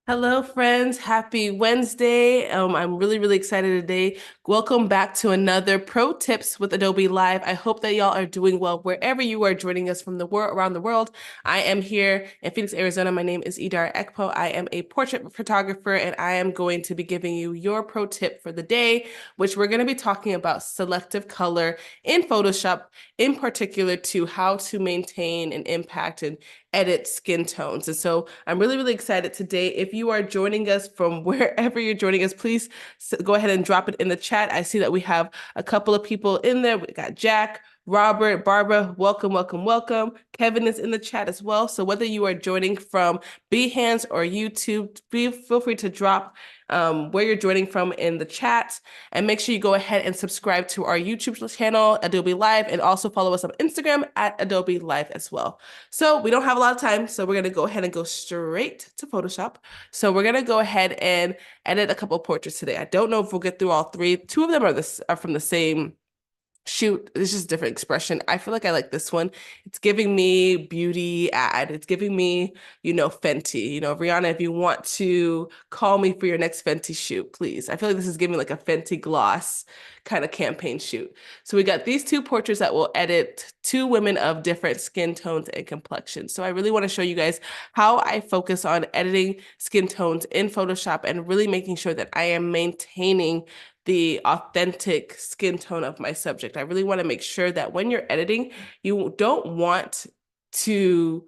Hello, friends. Happy Wednesday. I'm really excited today. Welcome back to another Pro Tips with Adobe Live. I hope that y'all are doing well wherever you are joining us from the world around the world. I am here in Phoenix, Arizona. My name is Idara Ekpoh. I am a portrait photographer, and I am going to be giving you your pro tip for the day, which we're going to be talking about selective color in Photoshop, in particular to how to maintain an impact and edit skin tones. And so I'm really excited today. If you are joining us from wherever you're joining us, please go ahead and drop it in the chat. I see that we have a couple of people in there. We got Jack, Robert, Barbara, welcome. Kevin is in the chat as well. So whether you are joining from Behance or YouTube, feel free to drop where you're joining from in the chat. And make sure you go ahead and subscribe to our YouTube channel, Adobe Live, and also follow us on Instagram at Adobe Live as well. So we don't have a lot of time, so we're going to go ahead and go straight to Photoshop. So we're going to go ahead and edit a couple of portraits today. I don't know if we'll get through all three. Two of them are from the same shoot. It's just different expression. I feel like I like this one. It's giving me beauty ad. It's giving me, Fenty. Rihanna, if you want to call me for your next Fenty shoot, please. I feel like this is giving like a Fenty gloss kind of campaign shoot. So we got these two portraits that will edit two women of different skin tones and complexions. So I really want to show you guys how I focus on editing skin tones in Photoshop and really making sure that I am maintaining the authentic skin tone of my subject. I really want to make sure that when you're editing, you don't want to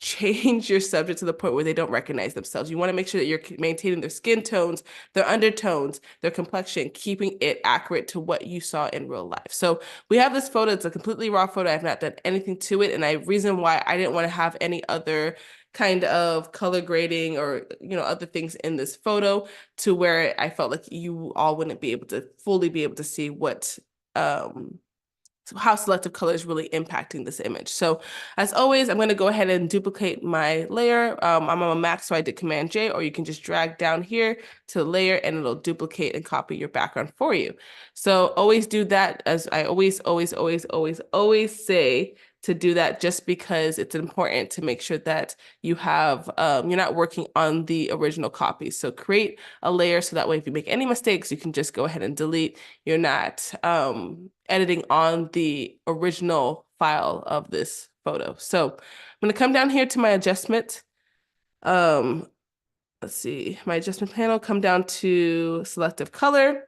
change your subject to the point where they don't recognize themselves. You want to make sure that you're maintaining their skin tones, their undertones, their complexion, keeping it accurate to what you saw in real life. So we have this photo. It's a completely raw photo. I've not done anything to it. And reason why I didn't want to have any other kind of color grading or other things in this photo to where I felt like you all wouldn't be able to fully be able to see what how selective color is really impacting this image. So as always, I'm going to go ahead and duplicate my layer. I'm on a Mac, so I did Command J, or you can just drag down here to layer and it'll duplicate and copy your background for you. So always do that, as I always say, to do that, just because it's important to make sure that you have, you're not working on the original copy. So create a layer so that way if you make any mistakes, you can just go ahead and delete. You're not editing on the original file of this photo. So I'm going to come down here to my adjustment. Let's see, my adjustment panel, come down to selective color.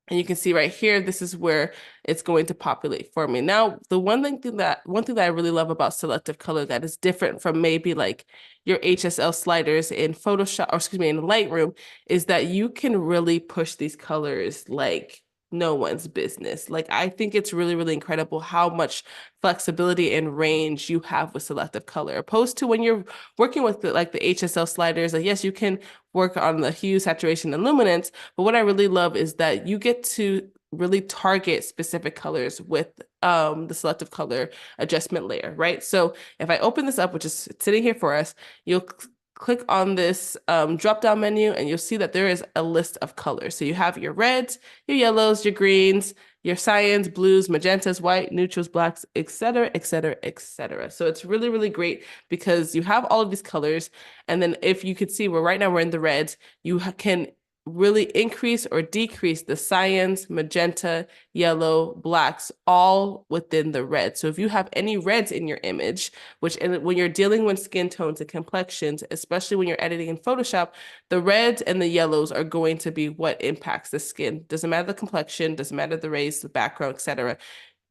And you can see right here, this is where it's going to populate for me. Now, the one thing that I really love about selective color that is different from maybe like your HSL sliders in Photoshop, or excuse me, in Lightroom, is that you can really push these colors like no one's business. Like, I think it's really incredible how much flexibility and range you have with selective color, opposed to when you're working with like the HSL sliders. Like, yes, you can work on the hue, saturation, and luminance, but what I really love is that you get to really target specific colors with the selective color adjustment layer, right? So if I open this up, which is sitting here for us, you'll click on this drop-down menu and you'll see that there is a list of colors. So you have your reds, your yellows, your greens, your cyans, blues, magentas, white, neutrals, blacks, etc., etc., etc. So it's really great because you have all of these colors. And then if you could see, right now we're in the reds, you can really increase or decrease the cyans, magenta, yellow, blacks, all within the red. So if you have any reds in your image, when you're dealing with skin tones and complexions, especially when you're editing in Photoshop, the reds and the yellows are going to be what impacts the skin. Doesn't matter the complexion, doesn't matter the race, the background, etc.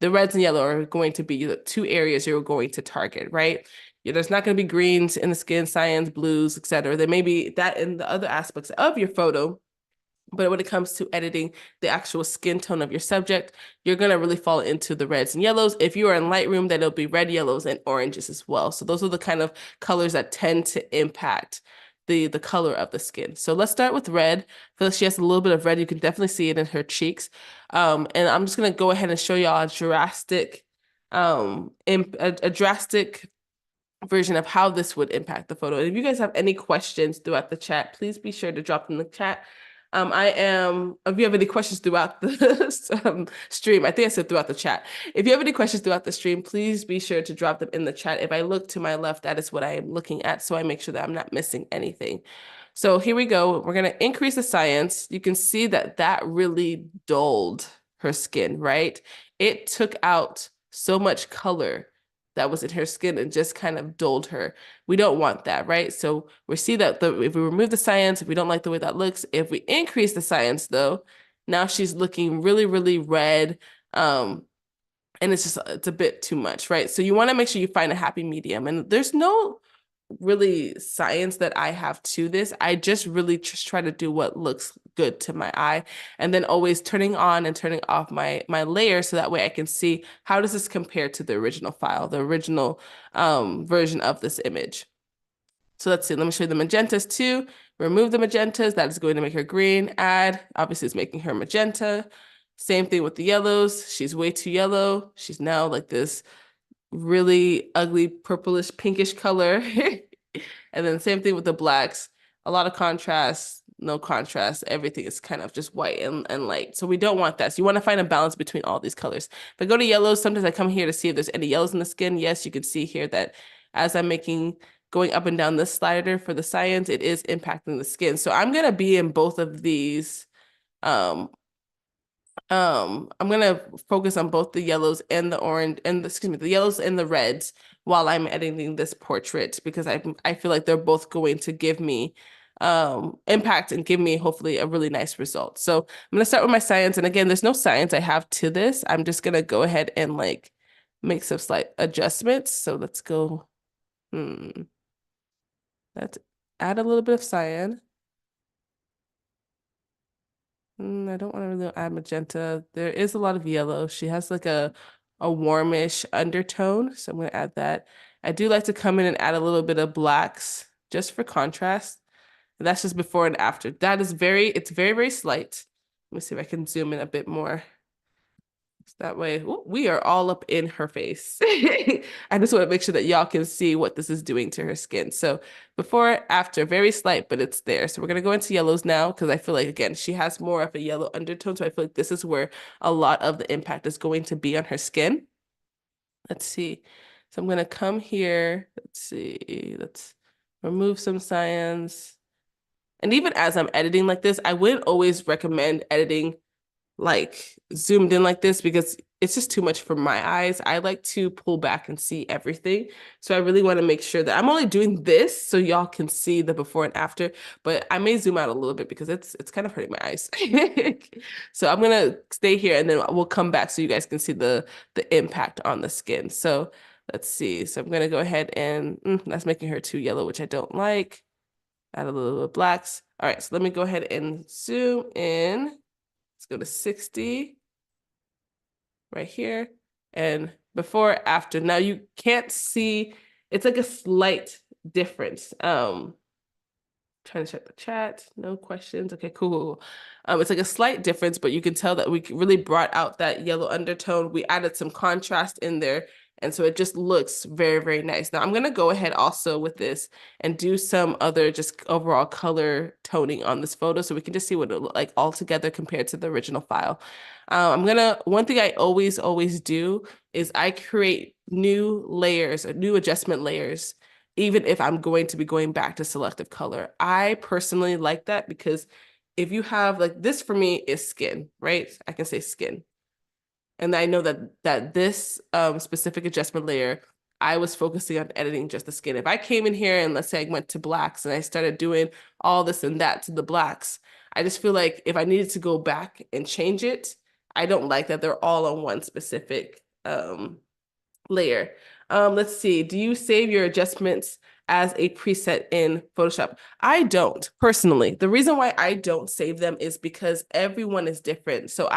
The reds and yellow are going to be the two areas you're going to target, right? There's not going to be greens in the skin, cyans, blues, etc. There may be that in the other aspects of your photo, but when it comes to editing the actual skin tone of your subject, you're going to really fall into the reds and yellows. If you are in Lightroom, then it'll be red, yellows, and oranges as well. So those are the kind of colors that tend to impact the color of the skin. So let's start with red. I feel like she has a little bit of red. You can definitely see it in her cheeks. And I'm just going to go ahead and show y'all a drastic version of how this would impact the photo. And if you guys have any questions throughout the chat, please be sure to drop them in the chat. If you have any questions throughout the stream, I think I said throughout the chat. If you have any questions throughout the stream, please be sure to drop them in the chat. If I look to my left, that is what I am looking at. So I make sure that I'm not missing anything. So here we go. We're going to increase the cyan. You can see that that really dulled her skin, right? It took out so much color that was in her skin and just kind of dulled her. We don't want that, right? So we see that if we remove the cyan, if we don't like the way that looks, if we increase the cyan though, now she's looking really, really red. And it's a bit too much, right? So you want to make sure you find a happy medium. And there's no really science that I have to this. I just really just try to do what looks good to my eye, and then always turning on and turning off my layer so that way I can see how does this compare to the original file, the original version of this image. So let's see, let me show you the magentas too. Remove the magentas, that is going to make her green. Add, obviously it's making her magenta. Same thing with the yellows. She's way too yellow. She's now like this really ugly purplish pinkish color. And then same thing with the blacks. A lot of contrast, no contrast. Everything is kind of just white and light. So we don't want that. So you want to find a balance between all these colors. If I go to yellows, sometimes I come here to see if there's any yellows in the skin. Yes, you can see here that as I'm going up and down this slider for the cyans, it is impacting the skin. So I'm going to be in both of these. I'm gonna focus on both the yellows and the orange and the yellows and the reds while I'm editing this portrait, because I feel like they're both going to give me impact and give me hopefully a really nice result. So I'm gonna start with my cyans, and again, there's no science I have to this. I'm just gonna go ahead and like make some slight adjustments. So let's go. Let's add a little bit of cyan. I don't want to really add magenta. There is a lot of yellow. She has like a warmish undertone, so I'm going to add that. I do like to come in and add a little bit of blacks just for contrast. And that's just before and after. It's very, very slight. Let me see if I can zoom in a bit more. That way, ooh, we are all up in her face. I just want to make sure that y'all can see what this is doing to her skin. So before, after, very slight, but it's there. So we're going to go into yellows now because I feel like, again, she has more of a yellow undertone. So I feel like this is where a lot of the impact is going to be on her skin. Let's see. So I'm going to come here. Let's see. Let's remove some cyans. And even as I'm editing like this, I wouldn't always recommend editing like zoomed in like this because it's just too much for my eyes. I like to pull back and see everything. So I really want to make sure that I'm only doing this so y'all can see the before and after, but I may zoom out a little bit because it's kind of hurting my eyes. So I'm going to stay here and then we'll come back so you guys can see the impact on the skin. So let's see. So I'm going to go ahead and that's making her too yellow, which I don't like. Add a little bit of blacks. All right, so let me go ahead and zoom in. Let's go to 60 right here. And before, after. Now you can't see, it's like a slight difference. Trying to check the chat. No questions. Okay, cool. It's like a slight difference, but you can tell that we really brought out that yellow undertone. We added some contrast in there. And so it just looks very, very nice. Now I'm going to go ahead also with this and do some other just overall color toning on this photo so we can just see what it looks like all together compared to the original file. One thing I always do is I create new layers or new adjustment layers, even if I'm going to be going back to selective color. I personally like that because if you have like this for me is skin, right? I can say skin. And I know that this specific adjustment layer, I was focusing on editing just the skin. If I came in here and let's say I went to blacks and I started doing all this and that to the blacks, I just feel like if I needed to go back and change it, I don't like that they're all on one specific layer. Let's see. Do you save your adjustments as a preset in Photoshop? I don't personally. The reason why I don't save them is because everyone is different. So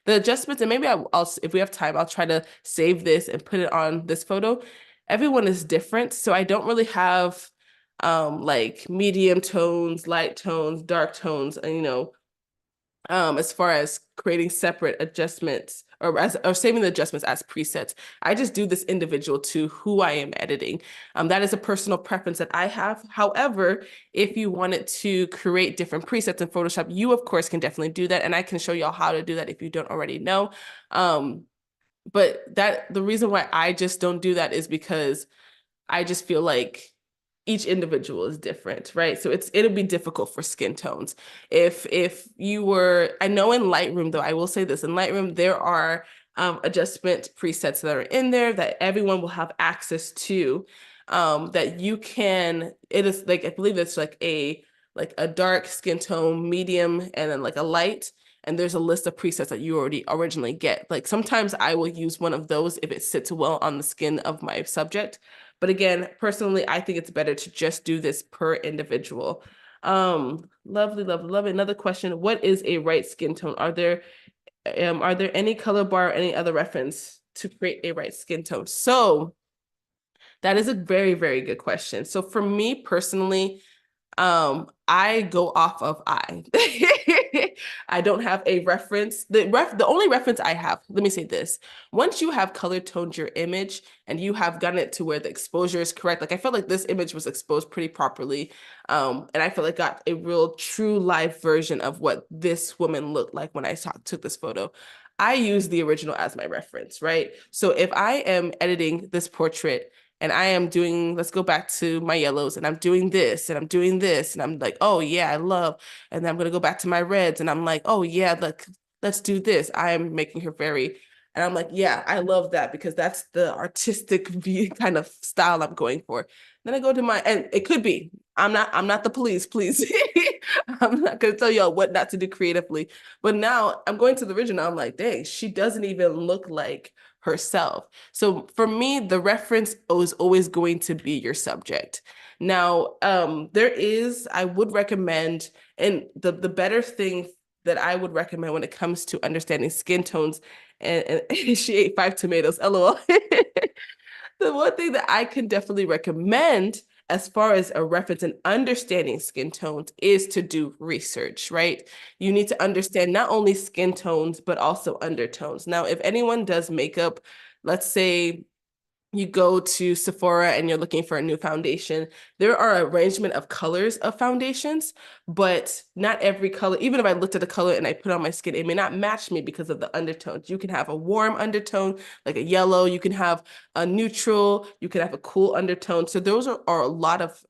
the adjustments, and maybe I'll, if we have time, I'll try to save this and put it on this photo. Everyone is different. So I don't really have like medium tones, light tones, dark tones, and as far as creating separate adjustments or saving the adjustments as presets. I just do this individual to who I am editing. That is a personal preference that I have. However, if you wanted to create different presets in Photoshop, you of course can definitely do that. And I can show y'all how to do that if you don't already know. But the reason why I just don't do that is because I just feel like each individual is different, right? So it'll be difficult for skin tones. If you were, I know in Lightroom though, I will say this, in Lightroom there are adjustment presets that are in there that everyone will have access to. That you can, it is like, I believe it's like a dark skin tone, medium, and then like a light. And there's a list of presets that you already originally get. Like sometimes I will use one of those if it sits well on the skin of my subject. But again, personally, I think it's better to just do this per individual. Lovely, lovely, lovely. Another question: what is a right skin tone? Are there any color bar or any other reference to create a right skin tone? So that is a very, very good question. So for me personally, I go off of I. I don't have a reference. The only reference I have, let me say this. Once you have color toned your image and you have gotten it to where the exposure is correct, like I felt like this image was exposed pretty properly. And I feel like got a real true live version of what this woman looked like when I took this photo. I use the original as my reference, right? So if I am editing this portrait and I am doing, let's go back to my yellows, and I'm doing this and I'm doing this, and I'm like, oh yeah, I love, and then I'm gonna go back to my reds and I'm like, oh yeah, look, let's do this. I am making her very, and I'm like, yeah, I love that because that's the artistic view kind of style I'm going for. Then I go to my, and it could be, I'm not the police, please. I'm not gonna tell y'all what not to do creatively. But now I'm going to the original, I'm like, dang, she doesn't even look like herself. So for me, the reference is always going to be your subject. Now, I would recommend, and the better thing that I would recommend when it comes to understanding skin tones, and she ate 5 tomatoes, LOL. The one thing that I can definitely recommend as far as a reference and understanding skin tones is to do research, right? You need to understand not only skin tones, but also undertones. Now, if anyone does makeup, let's say you go to Sephora and you're looking for a new foundation, there are an arrangement of colors of foundations, but not every color, even if I looked at the color and I put on my skin, it may not match me because of the undertones. You can have a warm undertone, like a yellow, you can have a neutral, you can have a cool undertone. So those are a lot of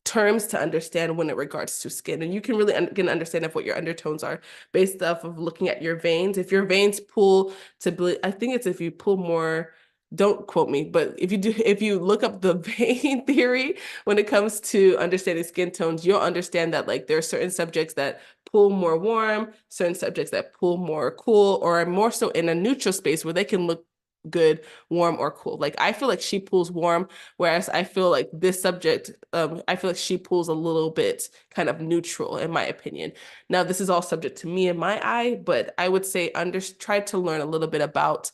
terms to understand when it regards to skin. And you can really get an understanding of what your undertones are based off of looking at your veins. If your veins pull to, I think it's if you pull more, don't quote me, but if you look up the vein theory when it comes to understanding skin tones, you'll understand that like there are certain subjects that pull more warm, certain subjects that pull more cool, or are more so in a neutral space where they can look good, warm or cool. Like I feel like she pulls warm, whereas I feel like this subject, I feel like she pulls a little bit kind of neutral in my opinion. Now, this is all subject to me and my eye, but I would say try to learn a little bit about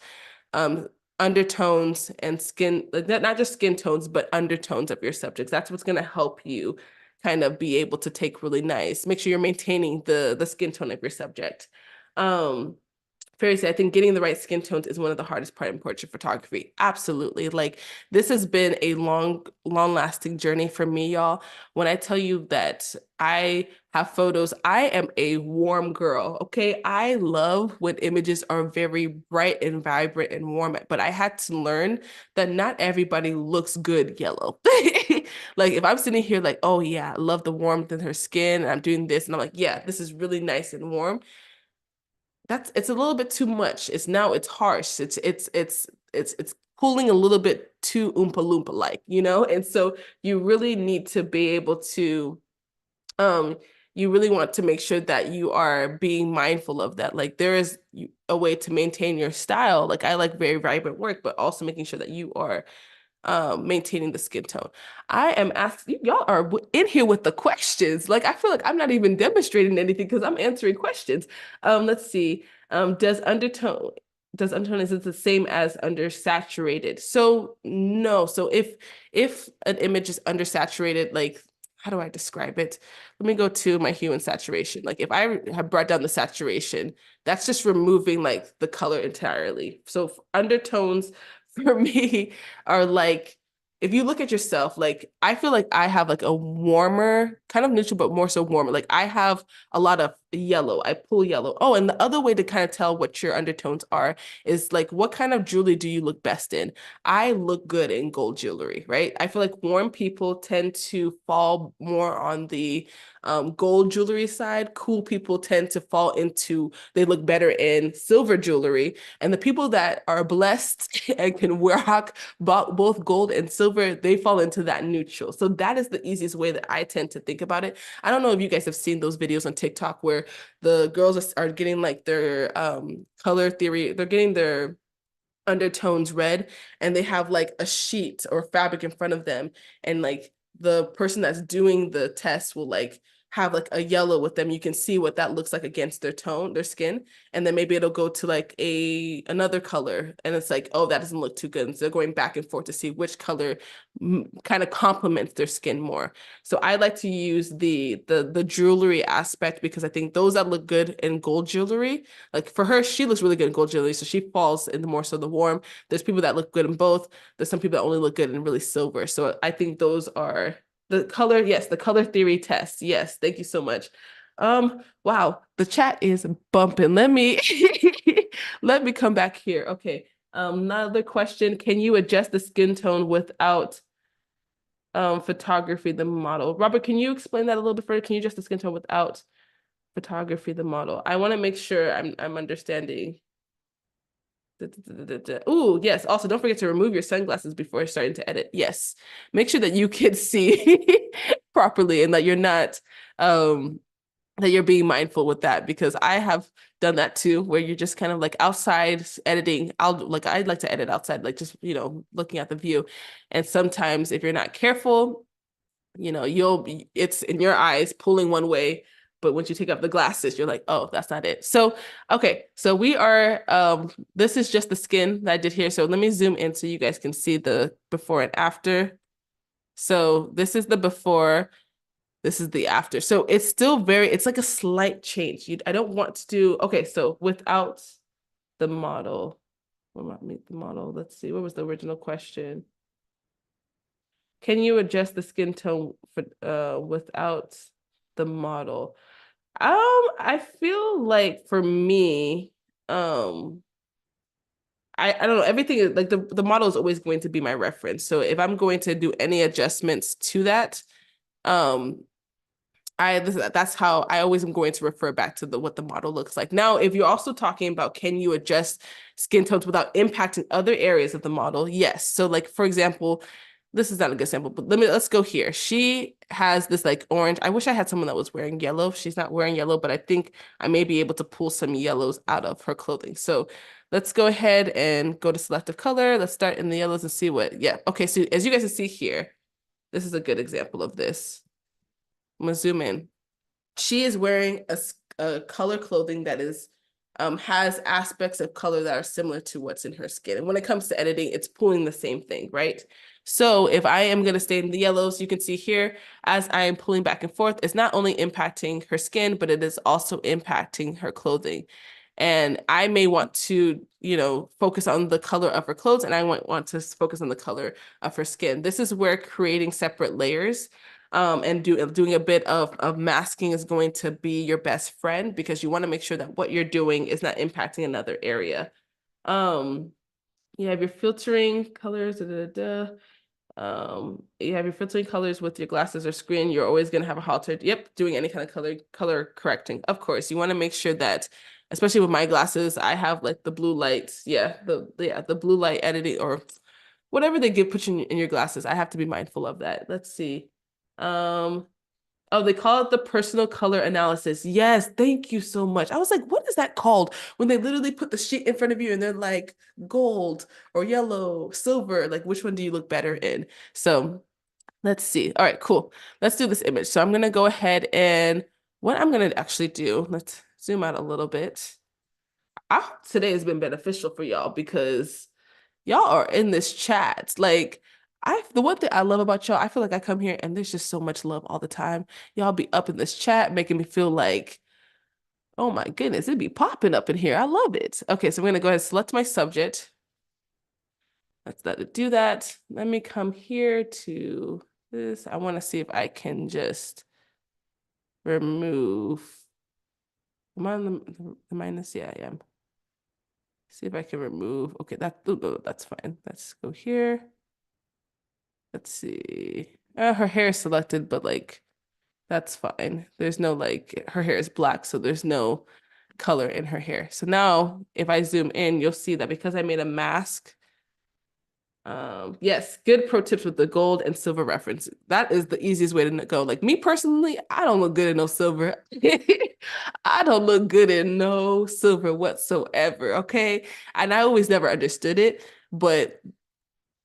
um, undertones and skin, not just skin tones, but undertones of your subjects. That's what's going to help you kind of be able to take really nice. Make sure you're maintaining the skin tone of your subject. Seriously, I think getting the right skin tones is one of the hardest part in portrait photography. Absolutely. Like this has been a long lasting journey for me, y'all. When I tell you that I have photos, I am a warm girl. Okay. I love when images are very bright and vibrant and warm, but I had to learn that not everybody looks good yellow. Like if I'm sitting here like, oh yeah, I love the warmth in her skin and I'm doing this and I'm like, yeah, this is really nice and warm, it's a little bit too much. It's harsh. It's pulling a little bit too Oompa Loompa like, you know? And so you really need to be able to um you really want to make sure that you are being mindful of that. Like there is a way to maintain your style. Like I like very vibrant work, but also making sure that you are maintaining the skin tone. I am asking, y'all are in here with the questions. Like I feel like I'm not even demonstrating anything because I'm answering questions. Let's see. Does undertone is it the same as undersaturated? So no. So if an image is undersaturated, like how do I describe it? Let me go to my hue and saturation. Like if I have brought down the saturation, that's just removing like the color entirely. So undertones for me are like, if you look at yourself, like I feel like I have like a warmer, kind of neutral, but more so warmer. Like I have a lot of yellow. I pull yellow. Oh, and the other way to kind of tell what your undertones are is like, what kind of jewelry do you look best in? I look good in gold jewelry, right? I feel like warm people tend to fall more on the gold jewelry side. Cool people tend to fall into, they look better in silver jewelry. And the people that are blessed and can rock both gold and silver, they fall into that neutral. So that is the easiest way that I tend to think about it. I don't know if you guys have seen those videos on TikTok where the girls are getting like their color theory, they're getting their undertones red, and they have like a sheet or fabric in front of them, and like the person that's doing the test will like have like a yellow with them. You can see what that looks like against their tone, their skin, and then maybe it'll go to like another color, and it's like, oh, that doesn't look too good, and so they're going back and forth to see which color kind of complements their skin more. So I like to use the jewelry aspect, because I think those that look good in gold jewelry, like for her, she looks really good in gold jewelry, so she falls in the more so the warm. There's people that look good in both. There's some people that only look good in really silver. So I think those are the color. Yes, the color theory test. Yes, thank you so much. Wow, the chat is bumping. Let me let me come back here. Okay. Another question. Can you adjust the skin tone without photography the model? Robert, can you explain that a little bit further? Can you adjust the skin tone without photography the model? I want to make sure I'm understanding. Oh, yes. Also, don't forget to remove your sunglasses before starting to edit. Yes. Make sure that you can see properly, and that you're not that you're being mindful with that, because I have done that too, where you're just kind of like outside editing. I'd like to edit outside, like just, looking at the view. And sometimes if you're not careful, it's in your eyes pulling one way, but once you take off the glasses, you're like, oh, that's not it. So, okay, so we are, this is just the skin that I did here. So let me zoom in so you guys can see the before and after. So this is the before, this is the after. So it's still it's like a slight change. I don't want to do, okay, so without the model, will not meet the model. Let's see, what was the original question? Can you adjust the skin tone for without the model? I feel like for me, I don't know, everything is like the model is always going to be my reference. So if I'm going to do any adjustments to that, um, that's how I always am going to refer back to what the model looks like. Now, if you're also talking about can you adjust skin tones without impacting other areas of the model? Yes. So like, for example, this is not a good example, but let's go here. She has this like orange. I wish I had someone that was wearing yellow. She's not wearing yellow, but I think I may be able to pull some yellows out of her clothing. So let's go ahead and go to selective color. Let's start in the yellows and see yeah. Okay, so as you guys can see here, this is a good example of this. I'm gonna zoom in. She is wearing a color clothing that is has aspects of color that are similar to what's in her skin. And when it comes to editing, it's pulling the same thing, right? So if I am going to stay in the yellows, you can see here, as I am pulling back and forth, it's not only impacting her skin, but it is also impacting her clothing. And I may want to, focus on the color of her clothes, and I want to focus on the color of her skin. This is where creating separate layers and doing a bit of masking is going to be your best friend, because you want to make sure that what you're doing is not impacting another area. You have your filtering colors, you have your filtering colors with your glasses or screen. You're always going to have a halter. Yep, doing any kind of color correcting. Of course, you want to make sure that, especially with my glasses, I have like the blue lights. Yeah, the blue light editing, or whatever they put you in your glasses. I have to be mindful of that. Let's see. Oh, they call it the personal color analysis. Yes, thank you so much. I was like, what is that called? When they literally put the sheet in front of you and they're like gold or yellow, silver, like which one do you look better in? So let's see. All right, cool. Let's do this image. So I'm gonna go ahead, and what I'm gonna actually do, let's zoom out a little bit. Today has been beneficial for y'all, because y'all are in this chat. Like, The one thing I love about y'all, I feel like I come here and there's just so much love all the time. Y'all be up in this chat making me feel like, oh my goodness, it'd be popping up in here. I love it. Okay, so I'm gonna go ahead and select my subject. Let's let it do that. Let me come here to this. I want to see if I can just remove. Am I on the minus? Yeah, I am. See if I can remove. Okay, that's fine. Let's go here. Let's see. Her hair is selected, but like that's fine. There's no like her hair is black, so there's no color in her hair. So now if I zoom in, you'll see that because I made a mask. Yes, good pro tips with the gold and silver reference. That is the easiest way to go. Like me personally, I don't look good in no silver. I don't look good in no silver whatsoever. Okay. And I always never understood it, but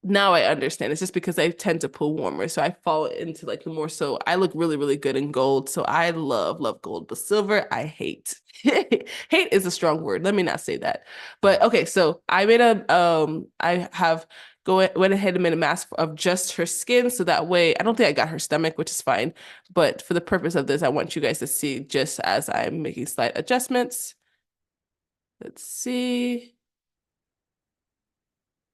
now I understand. It's just because I tend to pull warmer. So I fall into like more so I look really, really good in gold. So I love gold, but silver, I hate. Hate is a strong word. Let me not say that. But okay, so I made I have went ahead and made a mask of just her skin. So that way I don't think I got her stomach, which is fine. But for the purpose of this, I want you guys to see just as I'm making slight adjustments. Let's see.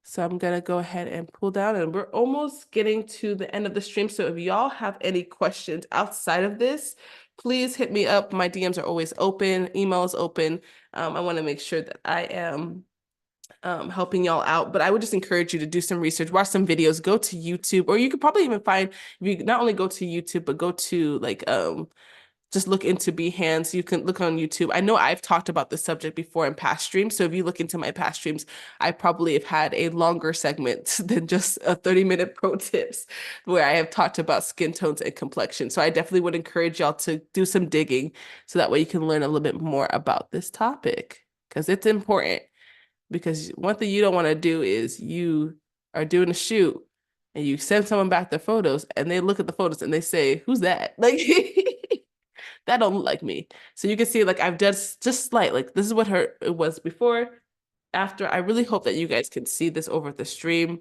So I'm gonna go ahead and pull down and we're almost getting to the end of the stream. So if y'all have any questions outside of this, please hit me up. My DMs are always open, email is open. I wanna make sure that I am helping y'all out, but I would just encourage you to do some research, watch some videos, go to YouTube, or you could probably even find, if you not only go to YouTube, but go to like, just look into Behance. You can look on YouTube. I know I've talked about this subject before in past streams. So if you look into my past streams, I probably have had a longer segment than just a 30-minute pro tips where I have talked about skin tones and complexion. So I definitely would encourage y'all to do some digging so that way you can learn a little bit more about this topic because it's important. Because one thing you don't want to do is you are doing a shoot and you send someone back their photos and they look at the photos and they say, who's that? Like, that don't look like me. So you can see like I've just slight, like this is what it was before, after. I really hope that you guys can see this over the stream.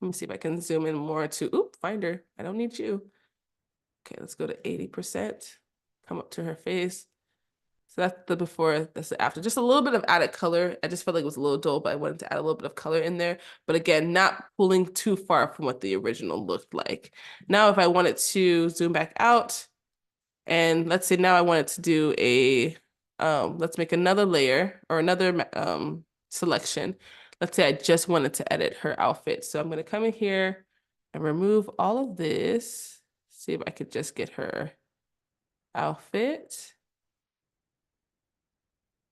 Let me see if I can zoom in more to, Finder, I don't need you. Okay, let's go to 80%. Come up to her face. So that's the before, that's the after. Just a little bit of added color. I just felt like it was a little dull, but I wanted to add a little bit of color in there. But again, not pulling too far from what the original looked like. Now, if I wanted to zoom back out, and let's say now I wanted to do let's make another layer or another selection. Let's say I just wanted to edit her outfit. So I'm going to come in here and remove all of this. See if I could just get her outfit.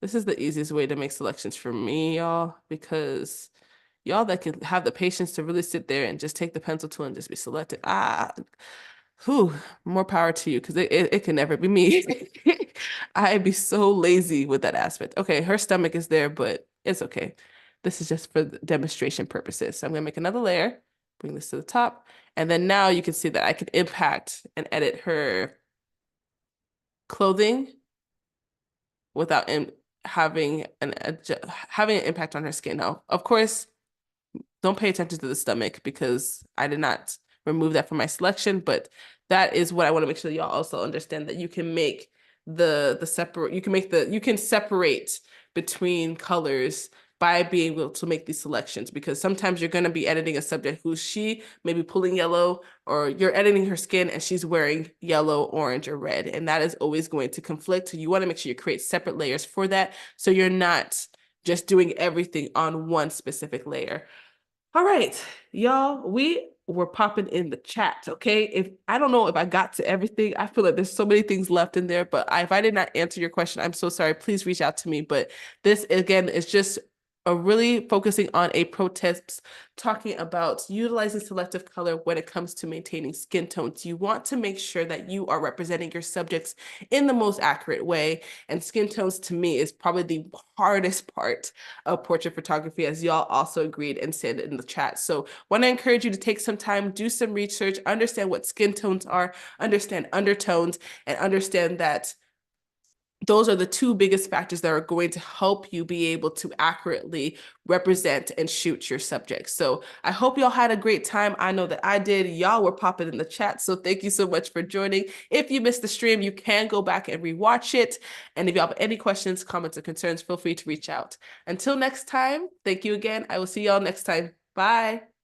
This is the easiest way to make selections for me, y'all, because y'all that can have the patience to really sit there and just take the pencil tool and just be selected. Whew, more power to you because it can never be me. I'd be so lazy with that aspect. Okay, her stomach is there, but it's okay. This is just for demonstration purposes. So I'm gonna make another layer, bring this to the top, and then now you can see that I can impact and edit her clothing without having an impact on her skin. Now, of course, don't pay attention to the stomach because I did not remove that from my selection, but that is what I want to make sure that y'all also understand, that you can make the separate, you can separate between colors by being able to make these selections, because sometimes you're going to be editing a subject who she may be pulling yellow, or you're editing her skin and she's wearing yellow, orange, or red, and that is always going to conflict. So you want to make sure you create separate layers for that, so you're not just doing everything on one specific layer. All right, y'all, we were popping in the chat, okay? If I don't know if I got to everything, I feel like there's so many things left in there, but if I did not answer your question, I'm so sorry. Please reach out to me. But this, again, is just really focusing on a pro tips, talking about utilizing selective color when it comes to maintaining skin tones. You want to make sure that you are representing your subjects in the most accurate way. And skin tones, to me, is probably the hardest part of portrait photography, as y'all also agreed and said in the chat. So want to encourage you to take some time, do some research, understand what skin tones are, understand undertones, and understand that those are the two biggest factors that are going to help you be able to accurately represent and shoot your subjects. So I hope y'all had a great time. I know that I did. Y'all were popping in the chat, so thank you so much for joining. If you missed the stream, you can go back and rewatch it. And if you have any questions, comments, or concerns, feel free to reach out. Until next time, thank you again. I will see y'all next time. Bye.